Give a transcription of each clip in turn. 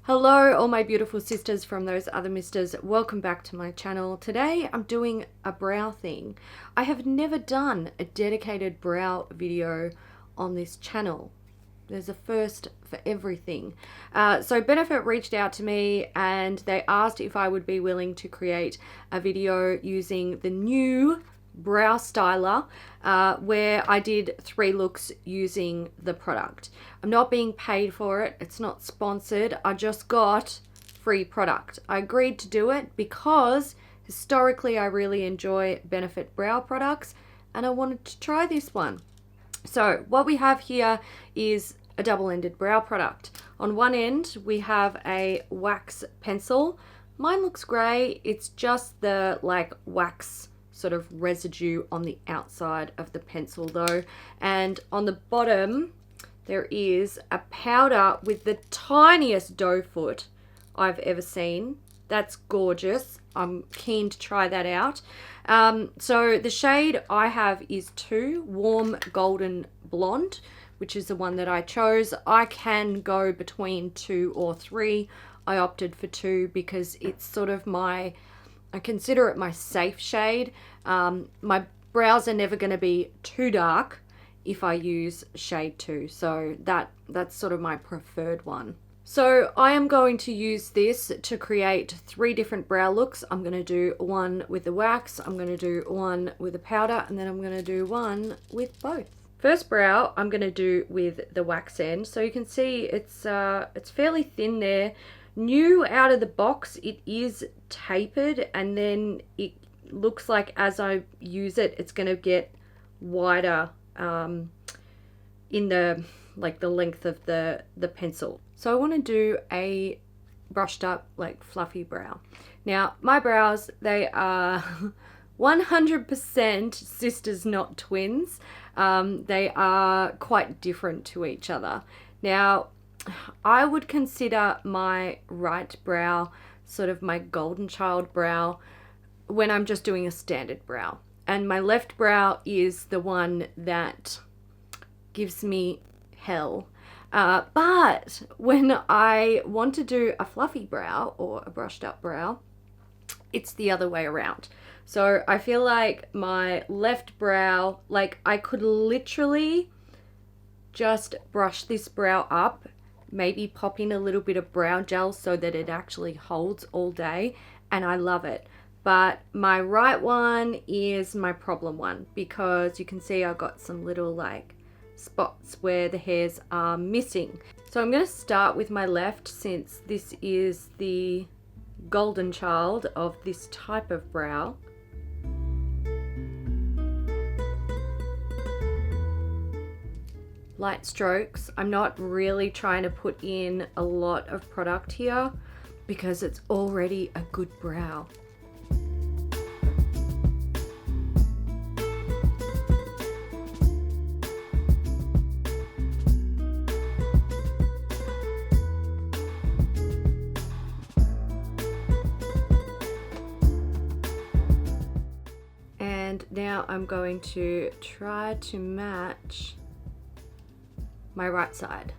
Hello all my beautiful sisters from those other misters, welcome back to my channel. Today I'm doing a brow thing. I have never done a dedicated brow video on this channel. There's a first for everything. So Benefit reached out to me and they asked if I would be willing to create a video using the new brow styler where I did 3 looks using the product. I'm not being paid for it. It's not sponsored. I just got free product. I agreed to do it because historically I really enjoy Benefit brow products and I wanted to try this one. So what we have here is a double-ended brow product. On one end we have a wax pencil. Mine looks grey. It's just the wax sort of residue on the outside of the pencil though, and on the bottom there is a powder with the tiniest doe foot I've ever seen. That's gorgeous. I'm keen to try that out. So the shade I have is 2 warm golden blonde, which is the one that I chose. I can go between 2 or 3. I opted for 2 because it's sort of I consider it my safe shade. My brows are never going to be too dark if I use shade 2, so that's sort of my preferred one. So I am going to use this to create 3 different brow looks. I'm going to do one with the wax, I'm going to do one with the powder, and then I'm going to do one with both. First brow I'm going to do with the wax end. So you can see it's fairly thin there. New out of the box, it is tapered, and then it looks like as I use it, it's going to get wider in the length of the pencil. So I want to do a brushed up fluffy brow. Now my brows, they are 100% sisters, not twins. They are quite different to each other. Now I would consider my right brow sort of my golden child brow when I'm just doing a standard brow. And my left brow is the one that gives me hell. But when I want to do a fluffy brow or a brushed up brow, it's the other way around. So I feel like my left brow, I could literally just brush this brow up, maybe pop in a little bit of brow gel so that it actually holds all day, and I love it. But my right one is my problem one because you can see I've got some little spots where the hairs are missing. So I'm going to start with my left since this is the golden child of this type of brow. Light strokes. I'm not really trying to put in a lot of product here because it's already a good brow. And now I'm going to try to match my right side.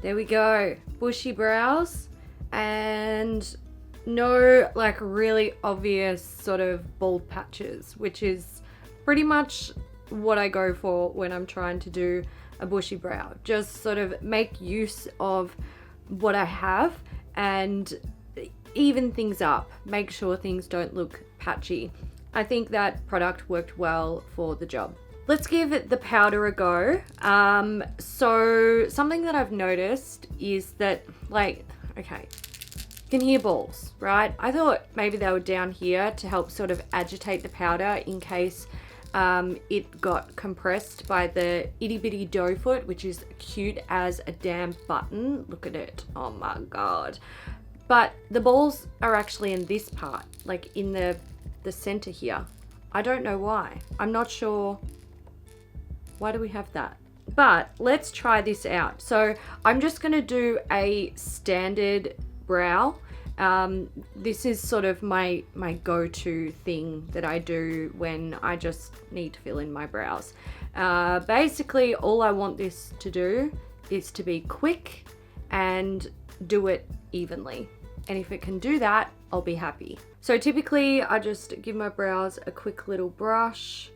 There we go, bushy brows and no really obvious sort of bald patches, which is pretty much what I go for when I'm trying to do a bushy brow. Just sort of make use of what I have and even things up. Make sure things don't look patchy. I think that product worked well for the job. Let's give the powder a go. So something that I've noticed is that okay, you can hear balls, right? I thought maybe they were down here to help sort of agitate the powder in case it got compressed by the itty bitty doe foot, which is cute as a damn button. Look at it. Oh my god. But the balls are actually in this part, in the center here. I don't know why. I'm not sure. Why do we have that? But let's try this out. So I'm just going to do a standard brow. This is sort of my go-to thing that I do when I just need to fill in my brows. Basically, all I want this to do is to be quick and do it evenly. And if it can do that, I'll be happy. So typically, I just give my brows a quick little brush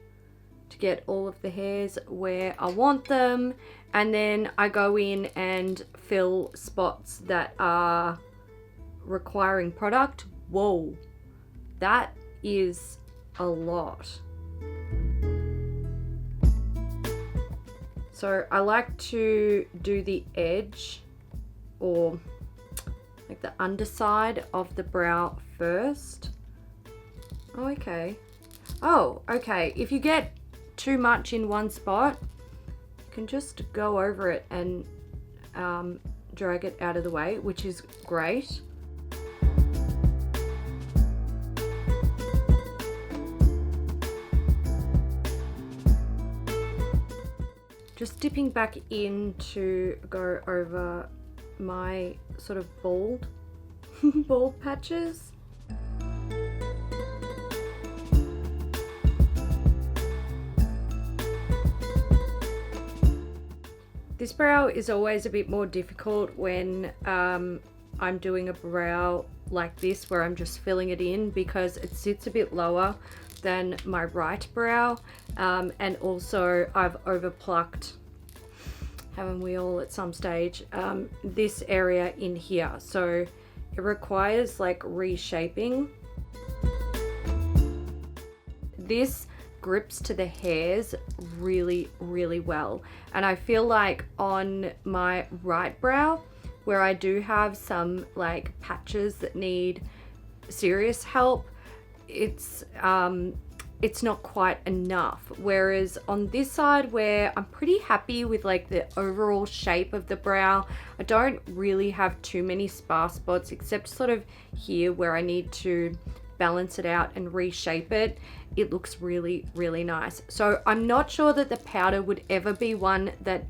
to get all of the hairs where I want them. And then I go in and fill spots that are requiring product. Whoa, that is a lot. So I like to do the edge, or like the underside of the brow first. Oh, okay. Oh, okay. If you get too much in one spot, you can just go over it and drag it out of the way, which is great. Just dipping back in to go over my sort of bald patches. This brow is always a bit more difficult when I'm doing a brow like this, where I'm just filling it in, because it sits a bit lower than my right brow, and also I've overplucked, haven't we all at some stage, this area in here, so it requires like reshaping. This grips to the hairs really well, and I feel like on my right brow, where I do have some like patches that need serious help, it's not quite enough. Whereas on this side, where I'm pretty happy with like the overall shape of the brow, I don't really have too many sparse spots, except sort of here where I need to balance it out and reshape it. It looks really nice. So I'm not sure that the powder would ever be one that,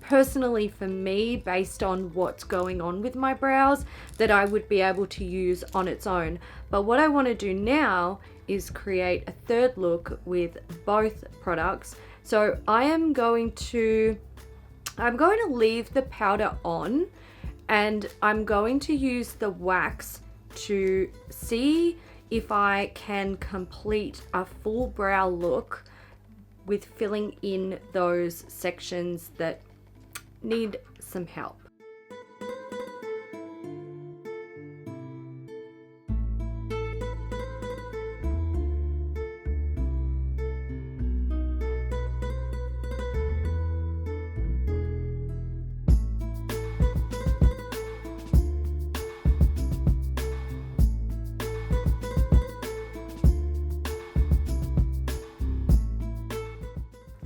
personally for me, based on what's going on with my brows, that I would be able to use on its own. But what I want to do now is create a third look with both products. So I'm going to leave the powder on, and I'm going to use the wax to see if I can complete a full brow look with filling in those sections that need some help.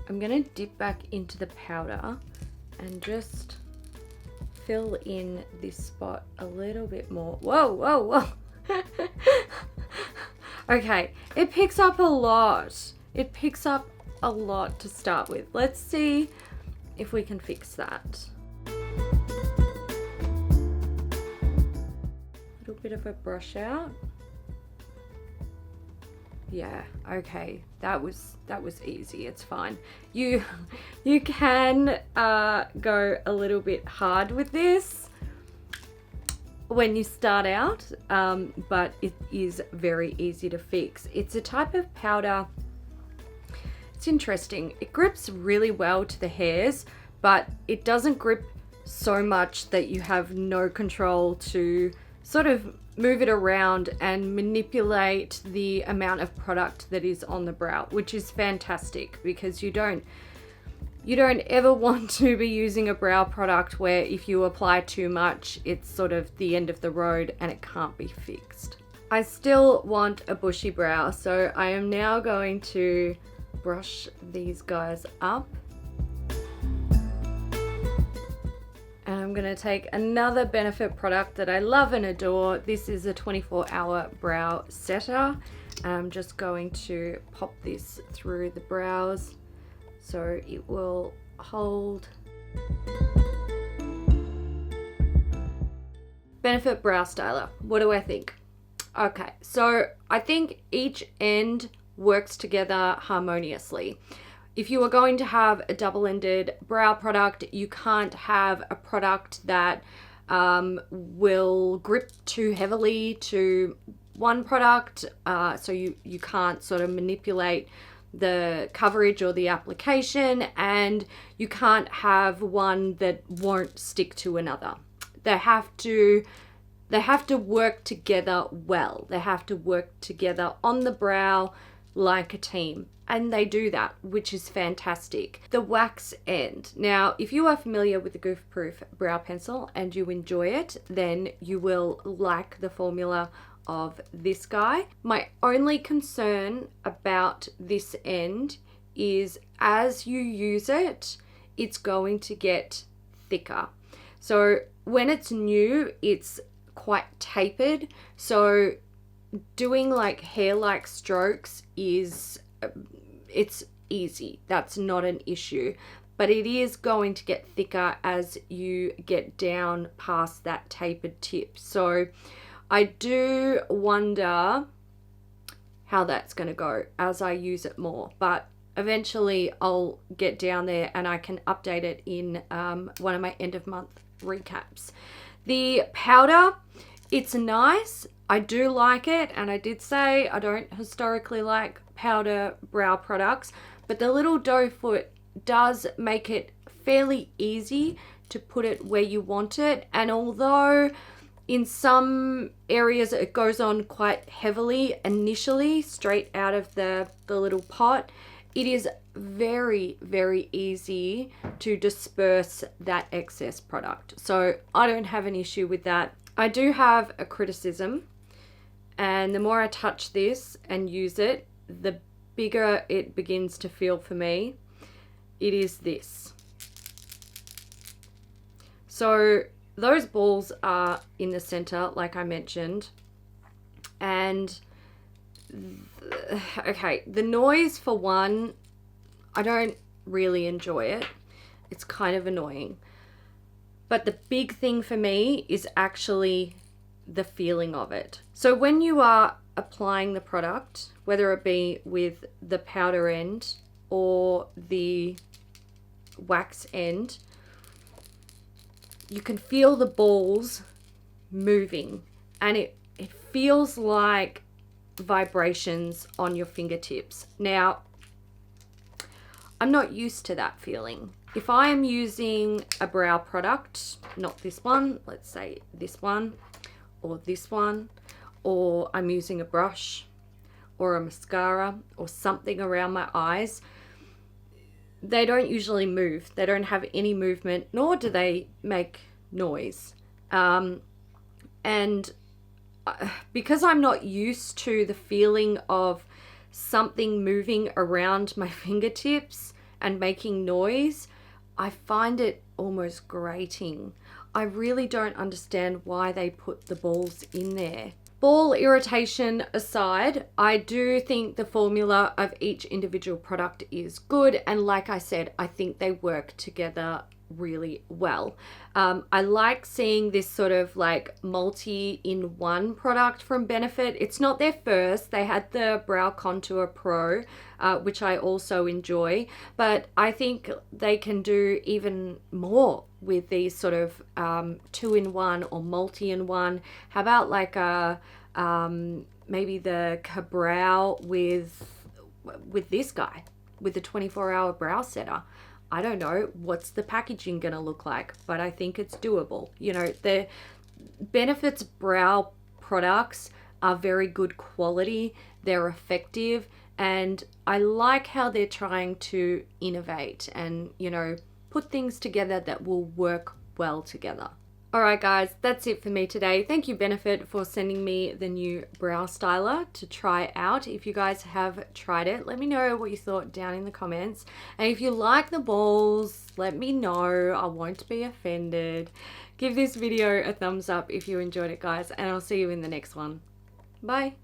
I'm gonna dip back into the powder and just fill in this spot a little bit more. Whoa. Okay, it picks up a lot. It picks up a lot to start with. Let's see if we can fix that. A little bit of a brush out. Yeah, okay, that was easy. It's fine. You can go a little bit hard with this when you start out, but it is very easy to fix. It's a type of powder. It's interesting. It grips really well to the hairs, but it doesn't grip so much that you have no control to sort of move it around and manipulate the amount of product that is on the brow, which is fantastic, because you don't ever want to be using a brow product where if you apply too much, it's sort of the end of the road and it can't be fixed. I still want a bushy brow, so I am now going to brush these guys up. And I'm going to take another Benefit product that I love and adore. This is a 24-hour brow setter. I'm just going to pop this through the brows so it will hold. Benefit Brow Styler. What do I think? Okay, so I think each end works together harmoniously. If you are going to have a double-ended brow product, you can't have a product that will grip too heavily to one product, so you can't sort of manipulate the coverage or the application, and you can't have one that won't stick to another. They have to work together well. They have to work together on the brow like a team. And they do that, which is fantastic. The wax end. Now, if you are familiar with the Goof Proof brow pencil and you enjoy it, then you will like the formula of this guy. My only concern about this end is as you use it, it's going to get thicker. So when it's new, it's quite tapered. So doing like hair-like strokes it's easy. That's not an issue. But it is going to get thicker as you get down past that tapered tip. So I do wonder how that's going to go as I use it more. But eventually I'll get down there and I can update it in one of my end of month recaps. The powder, it's nice. I do like it, and I did say I don't historically like powder brow products, but the little doe foot does make it fairly easy to put it where you want it. And although in some areas it goes on quite heavily initially straight out of the little pot, it is very, very easy to disperse that excess product. So I don't have an issue with that. I do have a criticism, and the more I touch this and use it, the bigger it begins to feel for me. It is this. So those balls are in the center, like I mentioned, and okay, the noise for one, I don't really enjoy it. It's kind of annoying. But the big thing for me is actually the feeling of it. So when you are applying the product, whether it be with the powder end or the wax end, you can feel the balls moving, and it feels like vibrations on your fingertips. Now, I'm not used to that feeling. If I am using a brow product, not this one, let's say this one or this one, or I'm using a brush or a mascara or something around my eyes, they don't usually move. They don't have any movement, nor do they make noise. And because I'm not used to the feeling of something moving around my fingertips and making noise, I find it almost grating. I really don't understand why they put the balls in there. Ball irritation aside, I do think the formula of each individual product is good, and like I said, I think they work together really well. I like seeing this sort of like multi-in-one product from Benefit. It's not their first. They had the Brow Contour Pro, which I also enjoy, but I think they can do even more with these sort of two-in-one or multi-in-one. How about like a maybe the Cabrow with this guy, with the 24-hour brow setter. I don't know what's the packaging gonna look like, but I think it's doable. You know, the Benefit's brow products are very good quality, they're effective, and I like how they're trying to innovate and, you know, put things together that will work well together. Alright guys, that's it for me today. Thank you Benefit for sending me the new brow styler to try out. If you guys have tried it, let me know what you thought down in the comments. And if you like the balls, let me know. I won't be offended. Give this video a thumbs up if you enjoyed it guys, and I'll see you in the next one. Bye.